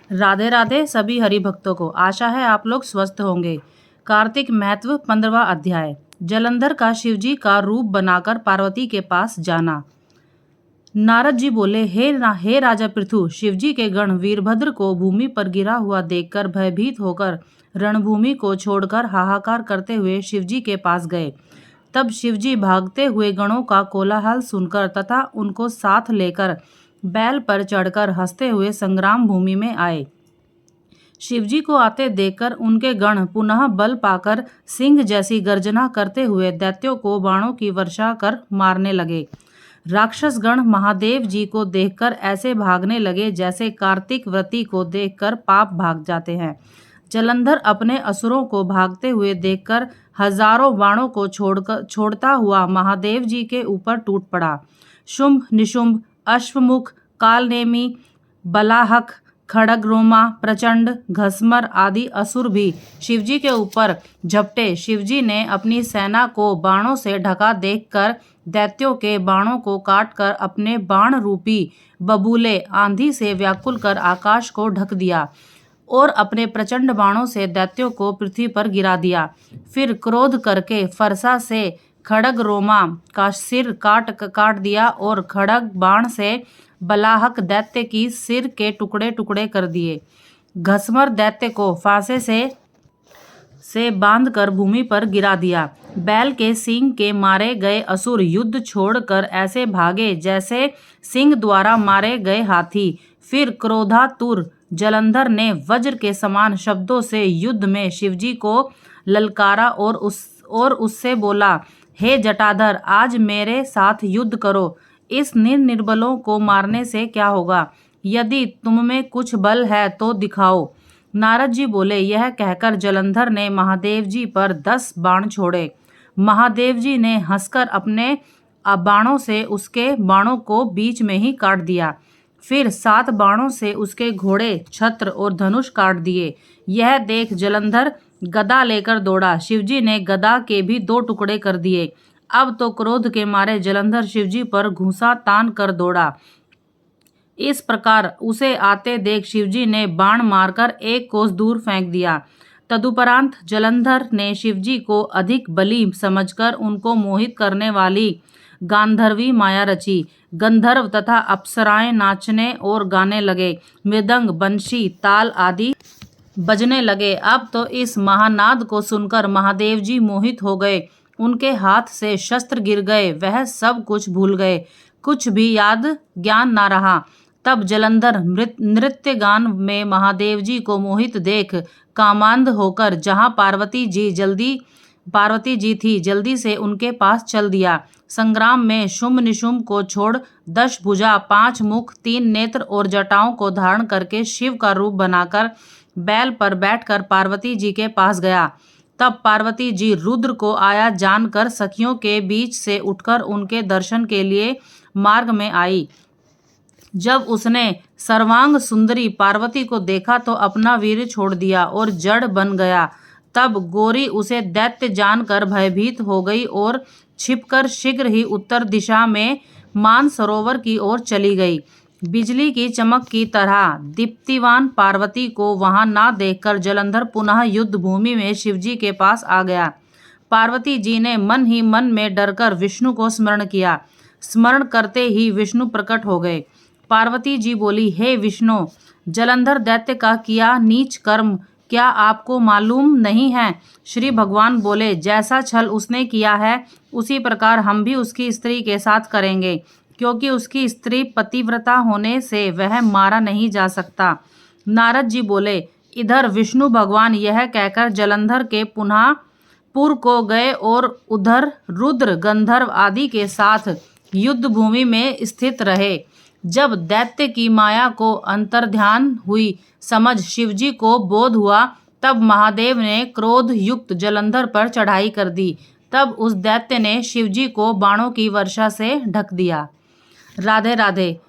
राधे राधे सभी हरि भक्तों को। आशा है आप लोग स्वस्थ होंगे। कार्तिक महत्व 15वां अध्याय। जलंधर का शिवजी का रूप बनाकर पार्वती के पास जाना। नारद जी बोले, हे राजा पृथु, शिवजी के गण वीरभद्र को भूमि पर गिरा हुआ देखकर भयभीत होकर रणभूमि को छोड़कर हाहाकार करते हुए शिवजी के पास गए। तब शिवजी भागते हुए गणों का कोलाहल सुनकर तथा उनको साथ लेकर बैल पर चढ़कर हंसते हुए संग्राम भूमि में आए। शिवजी को आते देखकर उनके गण पुनः बल पाकर सिंह जैसी गर्जना करते हुए दैत्यों को बाणों की वर्षा कर मारने लगे। राक्षस गण महादेव जी को देखकर ऐसे भागने लगे जैसे कार्तिक व्रती को देखकर पाप भाग जाते हैं। जलंधर अपने असुरों को भागते हुए देखकर हजारों बाणों को छोड़ता हुआ महादेव जी के ऊपर टूट पड़ा। शुंभ, निशुंभ, अश्वमुख, कालनेमी, बलाहक, खड़गरोमा, प्रचंड, घसमर आदि असुर भी शिवजी के ऊपर झपटे। शिवजी ने अपनी सेना को बाणों से ढका देखकर दैत्यों के बाणों को काटकर अपने बाण रूपी बबूले आंधी से व्याकुल कर आकाश को ढक दिया और अपने प्रचंड बाणों से दैत्यों को पृथ्वी पर गिरा दिया। फिर क्रोध करके फरसा से खड़गरोमा का सिर काट दिया और खड़ग बाण से बलाहक दैत्य की सिर के टुकड़े टुकड़े कर दिए। घसमर दैत्य को फांसे से बांधकर भूमि पर गिरा दिया। बैल के सींग के मारे गए असुर युद्ध छोड़कर ऐसे भागे जैसे सिंह द्वारा मारे गए हाथी। फिर क्रोधातुर जलंधर ने वज्र के समान शब्दों से युद्ध में शिवजी को ललकारा और उससे बोला, हे जटाधर, आज मेरे साथ युद्ध करो। इस निर्बलों को मारने से क्या होगा? यदि तुम में कुछ बल है तो दिखाओ। नारद जी बोले, यह कहकर जलंधर ने महादेव जी पर 10 बाण छोड़े। महादेव जी ने हंसकर अपने बाणों से उसके बाणों को बीच में ही काट दिया। फिर 7 बाणों से उसके घोड़े, छत्र और धनुष काट दिए। यह देख जलंधर गदा लेकर दौड़ा। शिवजी ने गदा के भी 2 टुकड़े कर दिए। अब तो क्रोध के मारे जलंधर शिवजी पर घूंसा तान कर दौड़ा। इस प्रकार उसे आते देख शिवजी ने बाण मारकर 1 कोस दूर फेंक दिया। तदुपरांत जलंधर ने शिवजी को अधिक बली समझकर उनको मोहित करने वाली गांधर्वी माया रची। गंधर्व तथा अप्सराएं नाचने और गाने लगे। मृदंग, बंशी, ताल आदि बजने लगे। अब तो इस महानाद को सुनकर महादेव जी मोहित हो गए। उनके हाथ से शस्त्र गिर गए। वह सब कुछ भूल गए। कुछ भी ज्ञान ना रहा। तब जलंधर नृत्य गान में महादेव जी को मोहित देख कामांध होकर जहाँ पार्वती जी थी जल्दी से उनके पास चल दिया। संग्राम में शुंभ निशुंभ को छोड़ 10 भुजा, 5 मुख, 3 नेत्र और जटाओं को धारण करके शिव का रूप बनाकर बैल पर बैठकर पार्वती जी के पास गया। तब पार्वती जी रुद्र को आया जानकर सखियों के बीच से उठकर उनके दर्शन के लिए मार्ग में आई। जब उसने सर्वांग सुंदरी पार्वती को देखा तो अपना वीर छोड़ दिया और जड़ बन गया। तब गौरी उसे दैत्य जानकर भयभीत हो गई और छिपकर शीघ्र ही उत्तर दिशा में मानसरोवर की ओर चली गई। बिजली की चमक की तरह दीप्तिवान पार्वती को वहां ना देखकर जलंधर पुनः युद्ध भूमि में शिवजी के पास आ गया। पार्वती जी ने मन ही मन में डरकर विष्णु को स्मरण किया। स्मरण करते ही विष्णु प्रकट हो गए। पार्वती जी बोली, हे विष्णु, जलंधर दैत्य का किया नीच कर्म क्या आपको मालूम नहीं है? श्री भगवान बोले, जैसा छल उसने किया है उसी प्रकार हम भी उसकी स्त्री के साथ करेंगे, क्योंकि उसकी स्त्री पतिव्रता होने से वह मारा नहीं जा सकता। नारद जी बोले, इधर विष्णु भगवान यह कहकर जलंधर के पुनः पुर को गए और उधर रुद्र, गंधर्व आदि के साथ युद्ध भूमि में स्थित रहे। जब दैत्य की माया को अंतर्ध्यान हुई समझ शिवजी को बोध हुआ, तब महादेव ने क्रोध युक्त जलंधर पर चढ़ाई कर दी। तब उस दैत्य ने शिवजी को बाणों की वर्षा से ढक दिया। राधे राधे।